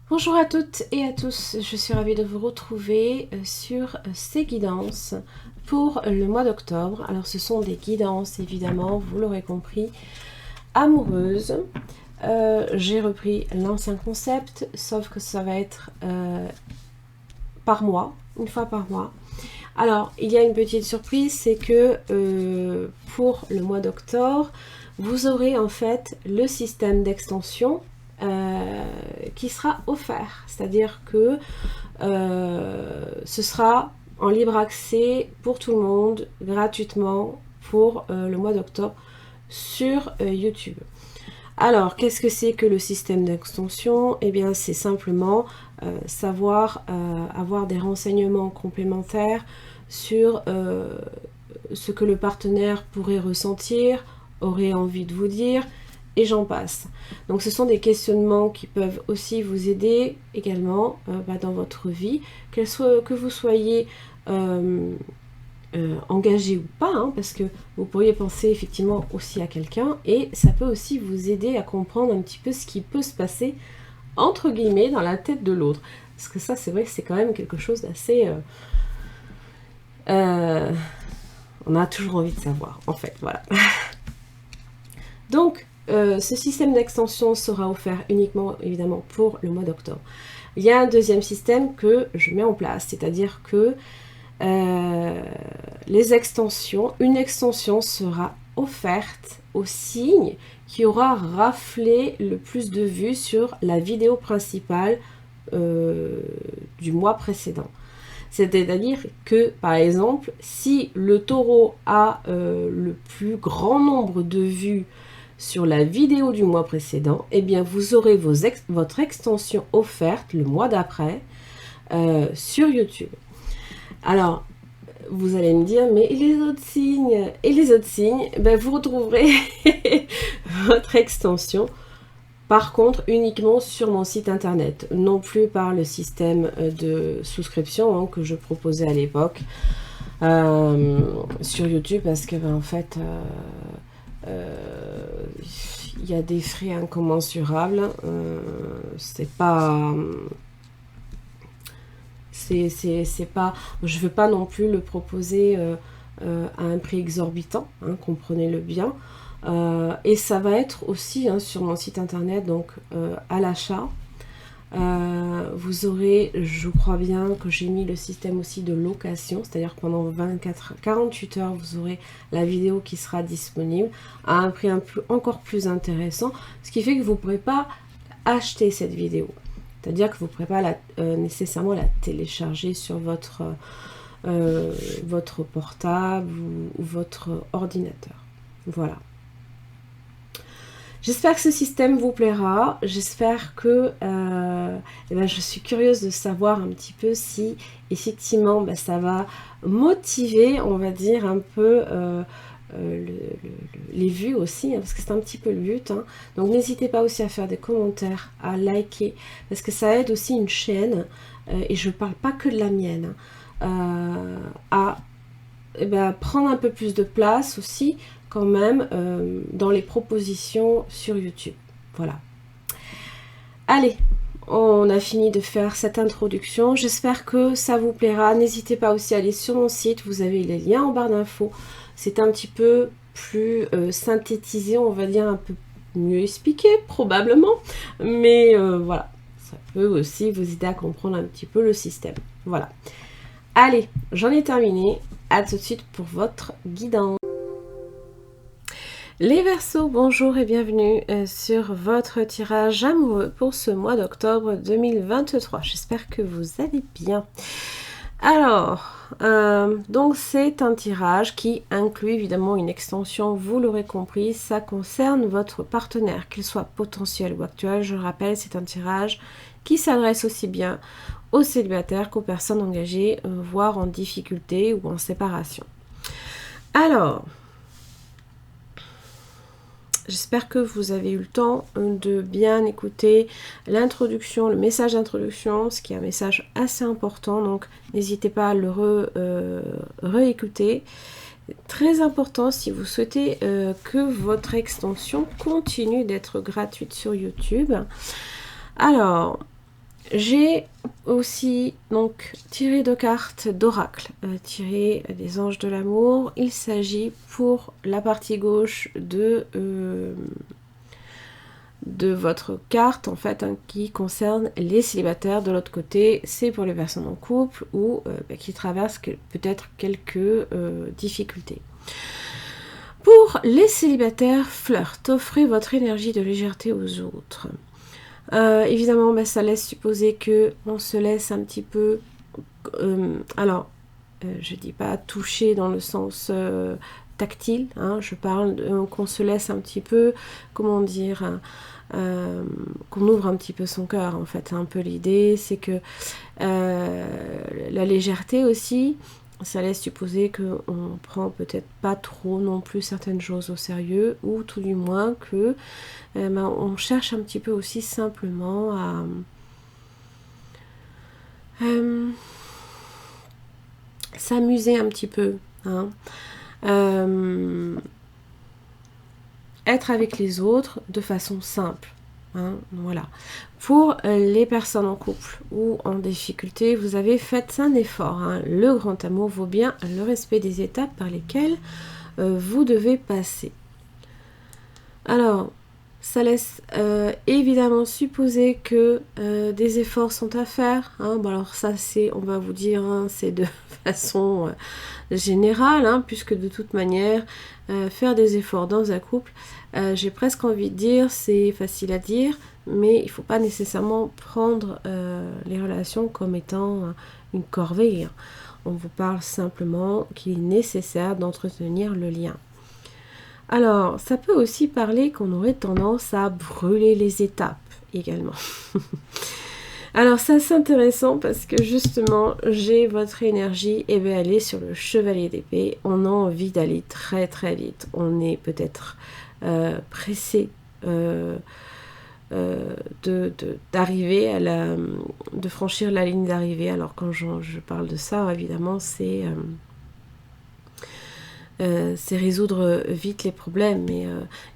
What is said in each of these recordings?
Bonjour à toutes et à tous, je suis ravie de vous retrouver sur ces guidances pour le mois d'octobre. Alors ce sont des guidances évidemment, vous l'aurez compris, amoureuses. J'ai repris l'ancien concept, sauf que ça va être par mois, une fois par mois. Alors il y a une petite surprise, c'est que pour le mois d'octobre, vous aurez en fait le système d'extension qui sera offert. C'est-à-dire que ce sera en libre accès pour tout le monde, gratuitement, pour le mois d'octobre sur YouTube. Alors, qu'est-ce que c'est que le système d'extension? Eh bien, c'est simplement savoir avoir des renseignements complémentaires sur ce que le partenaire pourrait ressentir, aurait envie de vous dire, et j'en passe. Donc ce sont des questionnements qui peuvent aussi vous aider également dans votre vie, que vous soyez engagé ou pas, hein, parce que vous pourriez penser effectivement aussi à quelqu'un, et ça peut aussi vous aider à comprendre un petit peu ce qui peut se passer, entre guillemets, dans la tête de l'autre. Parce que ça, c'est vrai que c'est quand même quelque chose d'assez... on a toujours envie de savoir, en fait, voilà. Donc, ce système d'extension sera offert uniquement, évidemment, pour le mois d'octobre. Il y a un deuxième système que je mets en place, c'est-à-dire que les extensions, une extension sera offerte au signe qui aura raflé le plus de vues sur la vidéo principale du mois précédent. C'est-à-dire que, par exemple, si le taureau a le plus grand nombre de vues sur la vidéo du mois précédent, eh bien vous aurez votre extension offerte le mois d'après sur YouTube. Alors, vous allez me dire, mais les autres signes? Et les autres signes, ben, vous retrouverez votre extension, par contre, uniquement sur mon site internet, non plus par le système de souscription hein, que je proposais à l'époque sur YouTube, parce que, ben, en fait... il y a des frais incommensurables, c'est pas je veux pas non plus le proposer à un prix exorbitant, hein, comprenez-le bien, et ça va être aussi hein, sur mon site internet, donc à l'achat. Vous aurez, je crois bien que j'ai mis le système aussi de location, c'est-à-dire pendant 48 heures, vous aurez la vidéo qui sera disponible à un prix encore plus intéressant, ce qui fait que vous ne pourrez pas acheter cette vidéo. C'est-à-dire que vous ne pourrez pas nécessairement la télécharger sur votre portable ou votre ordinateur. Voilà. J'espère que ce système vous plaira. J'espère que je suis curieuse de savoir un petit peu si effectivement ça va motiver, on va dire, un peu les vues aussi, hein, parce que c'est un petit peu le but. Hein. Donc n'hésitez pas aussi à faire des commentaires, à liker, parce que ça aide aussi une chaîne, et je ne parle pas que de la mienne, à prendre un peu plus de place aussi, quand même dans les propositions sur YouTube. Voilà. Allez, on a fini de faire cette introduction. J'espère que ça vous plaira. N'hésitez pas aussi à aller sur mon site. Vous avez les liens en barre d'infos. C'est un petit peu plus synthétisé, on va dire un peu mieux expliqué, probablement. Mais voilà, ça peut aussi vous aider à comprendre un petit peu le système. Voilà. Allez, j'en ai terminé. À tout de suite pour votre guidance. Les Verseaux, bonjour et bienvenue sur votre tirage amoureux pour ce mois d'octobre 2023. J'espère que vous allez bien. Alors, donc c'est un tirage qui inclut évidemment une extension, vous l'aurez compris, ça concerne votre partenaire, qu'il soit potentiel ou actuel. Je le rappelle, c'est un tirage qui s'adresse aussi bien aux célibataires qu'aux personnes engagées, voire en difficulté ou en séparation. Alors... j'espère que vous avez eu le temps de bien écouter l'introduction, le message d'introduction, ce qui est un message assez important, donc n'hésitez pas à le réécouter. Très important si vous souhaitez que votre extension continue d'être gratuite sur YouTube. Alors, J'ai aussi donc tiré 2 cartes d'oracle, tiré des anges de l'amour. Il s'agit pour la partie gauche de votre carte en fait, hein, qui concerne les célibataires. De l'autre côté, c'est pour les personnes en couple ou qui traversent peut-être quelques difficultés. Pour les célibataires, flirt, offrez votre énergie de légèreté aux autres. Évidemment, ça laisse supposer que on se laisse un petit peu... je dis pas toucher dans le sens tactile, hein, je parle qu'on se laisse un petit peu, comment dire, qu'on ouvre un petit peu son cœur, en fait. Un peu l'idée, c'est que la légèreté aussi, ça laisse supposer qu'on prend peut-être pas trop non plus certaines choses au sérieux, ou tout du moins que on cherche un petit peu aussi simplement à s'amuser un petit peu, hein. Être avec les autres de façon simple, hein, voilà. Pour les personnes en couple ou en difficulté, vous avez fait un effort, hein. Le grand amour vaut bien le respect des étapes par lesquelles vous devez passer. Alors, ça laisse évidemment supposer que des efforts sont à faire, hein. Bon, alors ça, on va vous dire, hein, c'est de façon générale, hein, puisque de toute manière, faire des efforts dans un couple, j'ai presque envie de dire, c'est facile à dire, mais il ne faut pas nécessairement prendre les relations comme étant une corvée, hein. On vous parle simplement qu'il est nécessaire d'entretenir le lien. Alors, ça peut aussi parler qu'on aurait tendance à brûler les étapes également. Alors, ça c'est intéressant parce que justement, j'ai votre énergie, et bien elle est sur le chevalier d'épée. On a envie d'aller très très vite. On est peut-être pressé d'arriver de franchir la ligne d'arrivée. Alors, quand je parle de ça, évidemment, c'est résoudre vite les problèmes, mais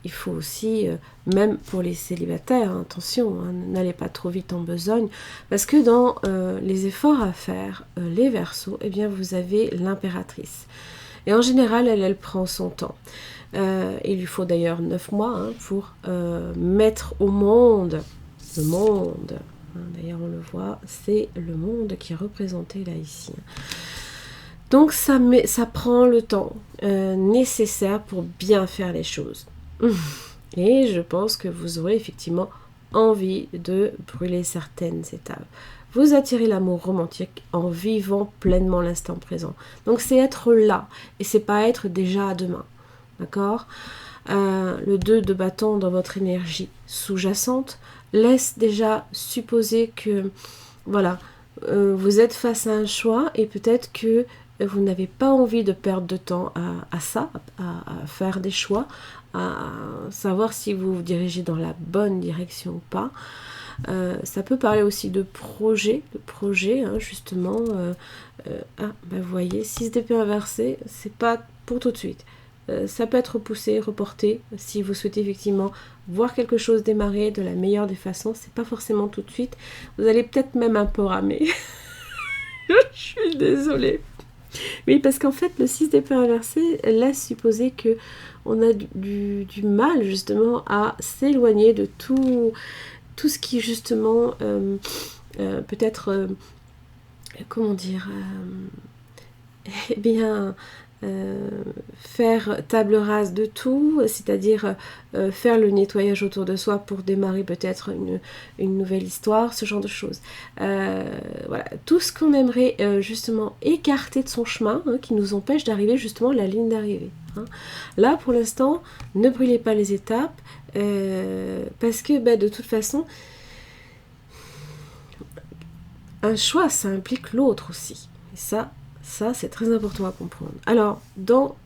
il faut aussi, même pour les célibataires, hein, attention, hein, n'allez pas trop vite en besogne, parce que dans les efforts à faire, les Verseaux, eh bien vous avez l'impératrice. Et en général, elle prend son temps. Il lui faut d'ailleurs 9 mois hein, pour mettre au monde le monde. Hein, d'ailleurs, on le voit, c'est le monde qui est représenté là, ici. Donc ça prend le temps nécessaire pour bien faire les choses. Et je pense que vous aurez effectivement envie de brûler certaines étapes. Vous attirez l'amour romantique en vivant pleinement l'instant présent. Donc c'est être là et c'est pas être déjà à demain. D'accord ? Le 2 de bâton dans votre énergie sous-jacente laisse déjà supposer que voilà, vous êtes face à un choix et peut-être que vous n'avez pas envie de perdre de temps à faire des choix, à savoir si vous vous dirigez dans la bonne direction ou pas. Ça peut parler aussi de projet, hein, justement. Vous voyez, 6 d'épée inversée, c'est pas pour tout de suite. Ça peut être repoussé, reporté, si vous souhaitez effectivement voir quelque chose démarrer de la meilleure des façons, c'est pas forcément tout de suite. Vous allez peut-être même un peu ramer. Je suis désolée. Oui, parce qu'en fait, le 6 d'épée inversé laisse supposer que on a du mal justement à s'éloigner de tout ce qui justement peut-être comment dire eh bien faire table rase de tout, c'est-à-dire faire le nettoyage autour de soi pour démarrer peut-être une nouvelle histoire, ce genre de choses. Voilà, tout ce qu'on aimerait justement écarter de son chemin, hein, qui nous empêche d'arriver justement à la ligne d'arrivée. Hein. Là, pour l'instant, ne brûlez pas les étapes, parce que de toute façon, un choix, ça implique l'autre aussi. Et ça, c'est très important à comprendre. Alors, dans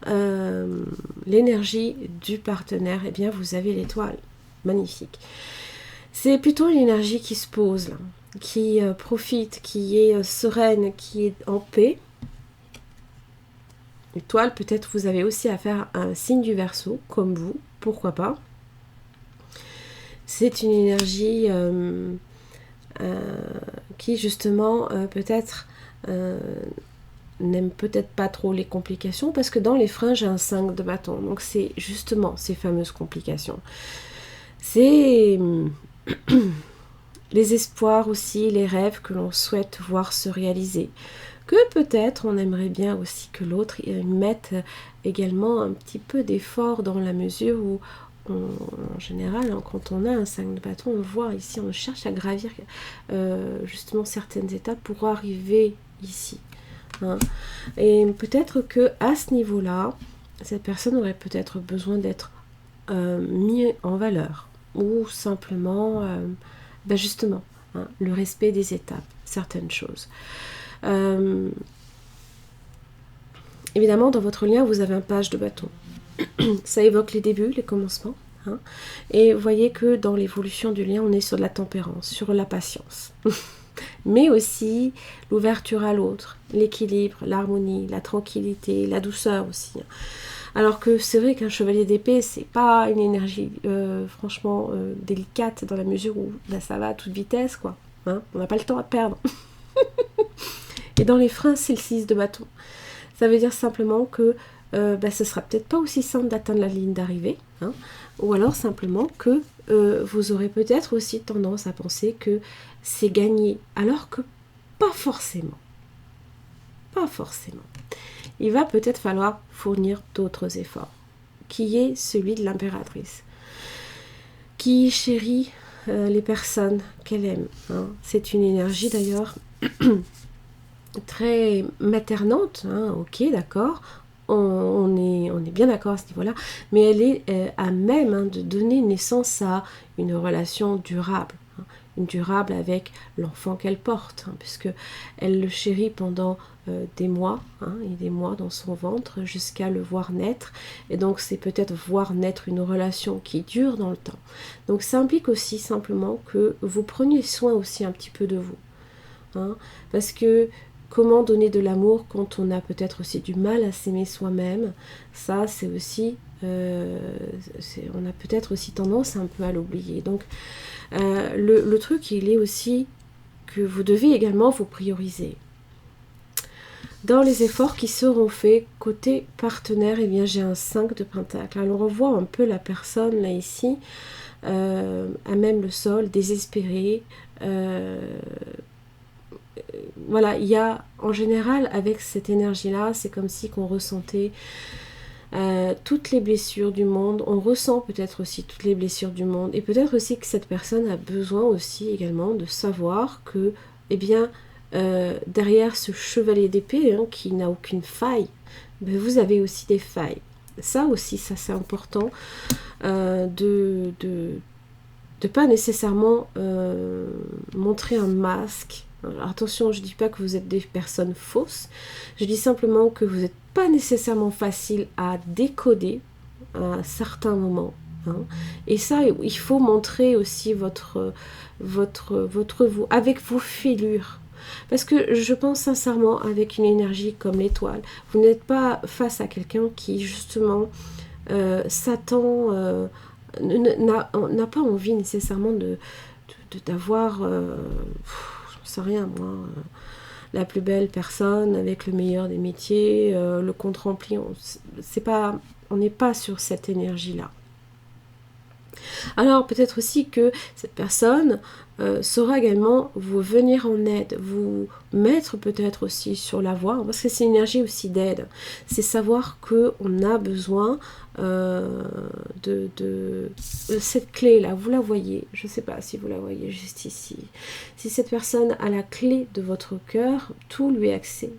l'énergie du partenaire, eh bien, vous avez l'étoile. Magnifique. C'est plutôt une énergie qui se pose, là, qui profite, qui est sereine, qui est en paix. L'étoile, peut-être vous avez aussi affaire à un signe du Verseau, comme vous, pourquoi pas. C'est une énergie qui justement peut-être n'aime peut-être pas trop les complications, parce que dans les freins j'ai un 5 de bâton, donc c'est justement ces fameuses complications. C'est les espoirs aussi, les rêves que l'on souhaite voir se réaliser, que peut-être on aimerait bien aussi que l'autre mette également un petit peu d'effort, dans la mesure où en général, hein, quand on a un 5 de bâton, on voit ici, on cherche à gravir justement certaines étapes pour arriver ici. Hein. Et peut-être que à ce niveau-là, cette personne aurait peut-être besoin d'être mis en valeur, ou simplement, justement, hein, le respect des étapes, certaines choses. Évidemment, dans votre lien, vous avez un page de bâton. Ça évoque les débuts, les commencements. Hein, et vous voyez que dans l'évolution du lien, on est sur de la tempérance, sur la patience. Mais aussi l'ouverture à l'autre, l'équilibre, l'harmonie, la tranquillité, la douceur aussi. Alors que c'est vrai qu'un chevalier d'épée, c'est pas une énergie franchement délicate, dans la mesure où là, ça va à toute vitesse, quoi. Hein, on n'a pas le temps à perdre. Et dans les freins, c'est le 6 de bâton. Ça veut dire simplement que ce sera peut-être pas aussi simple d'atteindre la ligne d'arrivée, hein, ou alors simplement que vous aurez peut-être aussi tendance à penser que c'est gagné, alors que pas forcément. Pas forcément. Il va peut-être falloir fournir d'autres efforts, qui est celui de l'impératrice, qui chérit les personnes qu'elle aime. Hein. C'est une énergie d'ailleurs très maternante, hein, ok, d'accord, on est bien d'accord à ce niveau-là, mais elle est à même, hein, de donner naissance à une relation durable, hein, durable avec l'enfant qu'elle porte, hein, puisque elle le chérit pendant des mois, hein, et des mois dans son ventre, jusqu'à le voir naître, et donc c'est peut-être voir naître une relation qui dure dans le temps. Donc ça implique aussi simplement que vous preniez soin aussi un petit peu de vous, hein, parce que comment donner de l'amour quand on a peut-être aussi du mal à s'aimer soi-même, ça c'est aussi, on a peut-être aussi tendance un peu à l'oublier. Donc le truc, il est aussi que vous devez également vous prioriser. Dans les efforts qui seront faits côté partenaire, eh bien j'ai un 5 de pentacle. Alors on revoit un peu la personne là ici, à même le sol, désespérée. Voilà, il y a en général avec cette énergie-là, c'est comme si qu'on ressentait toutes les blessures du monde. On ressent peut-être aussi toutes les blessures du monde, et peut-être aussi que cette personne a besoin aussi également de savoir que, eh bien, derrière ce chevalier d'épée, hein, qui n'a aucune faille, ben, vous avez aussi des failles. Ça aussi, ça c'est important, de pas nécessairement montrer un masque. Alors, attention, je ne dis pas que vous êtes des personnes fausses, je dis simplement que vous n'êtes pas nécessairement facile à décoder à certains moments. Hein. Et ça, il faut montrer aussi votre vous, avec vos fêlures. Parce que je pense sincèrement, avec une énergie comme l'étoile, vous n'êtes pas face à quelqu'un qui justement s'attend, n'a pas envie nécessairement d'avoir... j'en sais rien moi, la plus belle personne avec le meilleur des métiers, le compte rempli, on n'est pas sur cette énergie là. Alors peut-être aussi que cette personne saura également vous venir en aide, vous mettre peut-être aussi sur la voie, parce que c'est une énergie aussi d'aide. C'est savoir qu'on a besoin de cette clé-là, vous la voyez, je ne sais pas si vous la voyez juste ici. Si cette personne a la clé de votre cœur, tout lui est accès.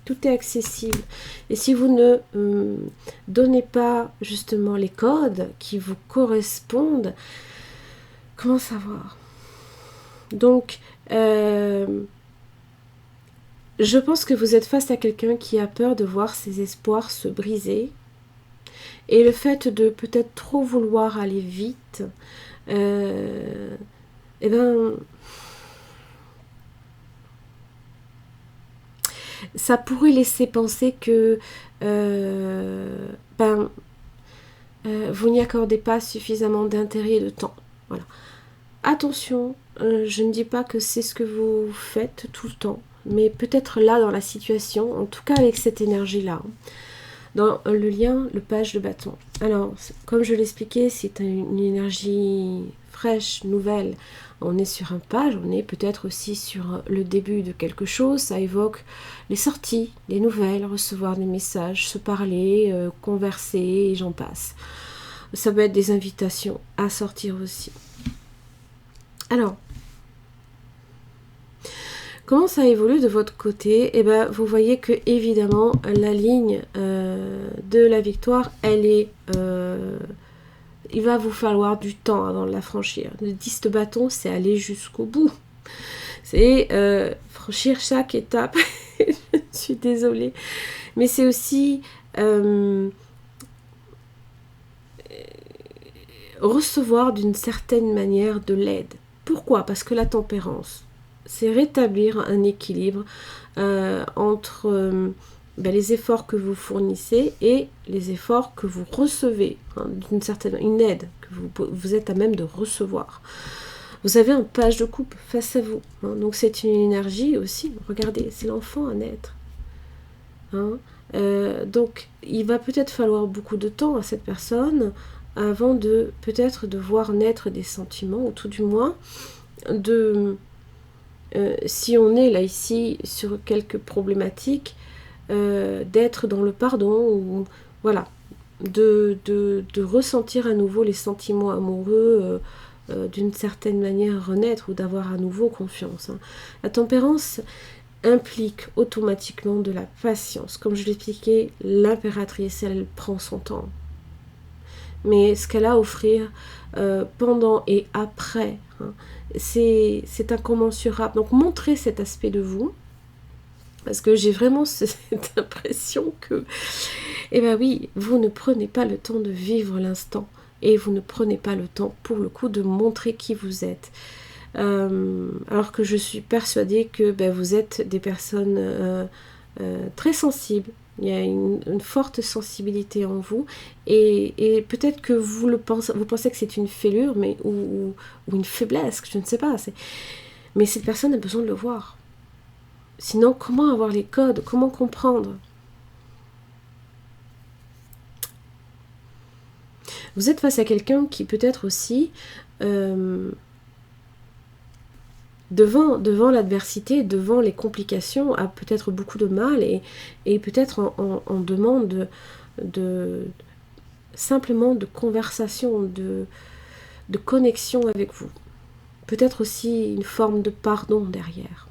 Tout est accessible. Et si vous ne donnez pas justement les codes qui vous correspondent, comment savoir? Donc, je pense que vous êtes face à quelqu'un qui a peur de voir ses espoirs se briser. Et le fait de peut-être trop vouloir aller vite, eh ben... ça pourrait laisser penser que vous n'y accordez pas suffisamment d'intérêt et de temps. Voilà. attention, je ne dis pas que c'est ce que vous faites tout le temps, mais peut-être là dans la situation, en tout cas avec cette énergie-là. Dans le lien, le page de bâton. Alors, comme je l'expliquais, c'est une énergie fraîche, nouvelle. On est sur un page, on est peut-être aussi sur le début de quelque chose. Ça évoque les sorties, les nouvelles, recevoir des messages, se parler, converser, et j'en passe. Ça peut être des invitations à sortir aussi. Alors, comment ça évolue de votre côté? Eh ben, vous voyez que évidemment la ligne de la victoire, elle est, il va vous falloir du temps avant de la franchir. Le 10 de bâton, c'est aller jusqu'au bout. C'est franchir chaque étape. Je suis désolée, mais c'est aussi recevoir d'une certaine manière de l'aide. Pourquoi? Parce que la tempérance, c'est rétablir un équilibre entre les efforts que vous fournissez et les efforts que vous recevez, hein, une aide que vous êtes à même de recevoir. Vous avez un page de coupe face à vous, hein, donc c'est une énergie aussi. Regardez, c'est l'enfant à naître. Hein, donc il va peut-être falloir beaucoup de temps à cette personne avant de peut-être de voir naître des sentiments, ou tout du moins si on est là ici sur quelques problématiques, d'être dans le pardon, ou voilà, de ressentir à nouveau les sentiments amoureux, d'une certaine manière renaître, ou d'avoir à nouveau confiance. Hein. La tempérance implique automatiquement de la patience. Comme je l'expliquais, l'impératrice, elle prend son temps. Mais ce qu'elle a à offrir pendant et après, hein, c'est incommensurable. Donc montrez cet aspect de vous, parce que j'ai vraiment cette impression que, eh ben oui, vous ne prenez pas le temps de vivre l'instant, et vous ne prenez pas le temps, pour le coup, de montrer qui vous êtes. Alors que je suis persuadée que vous êtes des personnes très sensibles. Il y a une forte sensibilité en vous, et peut-être que vous pensez que c'est une fêlure, mais ou une faiblesse, je ne sais pas. Mais cette personne a besoin de le voir. Sinon, comment avoir les codes? Comment comprendre? Vous êtes face à quelqu'un qui peut-être aussi, devant l'adversité, devant les complications, a peut-être beaucoup de mal, et peut-être en demande simplement de conversation, de connexion avec vous. Peut-être aussi une forme de pardon derrière.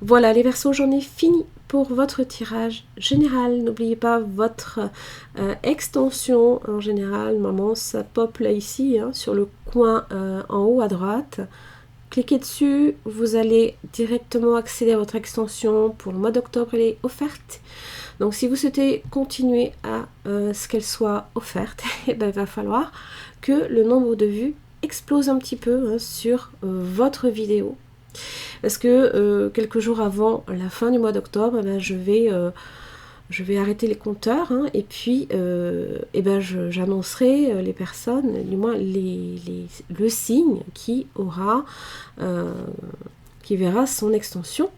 Voilà les Verseaux, j'en ai fini pour votre tirage général. N'oubliez pas votre extension en général. Maman, ça pop là ici, hein, sur le coin en haut à droite. Cliquez dessus, vous allez directement accéder à votre extension. Pour le mois d'octobre, elle est offerte. Donc si vous souhaitez continuer à ce qu'elle soit offerte, il va falloir que le nombre de vues explose un petit peu, hein, sur votre vidéo. Parce que quelques jours avant la fin du mois d'octobre, je vais arrêter les compteurs, hein, et puis j'annoncerai les personnes, du moins le signe qui verra son extension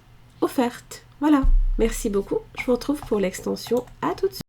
offerte. Voilà, merci beaucoup. Je vous retrouve pour l'extension. À tout de suite.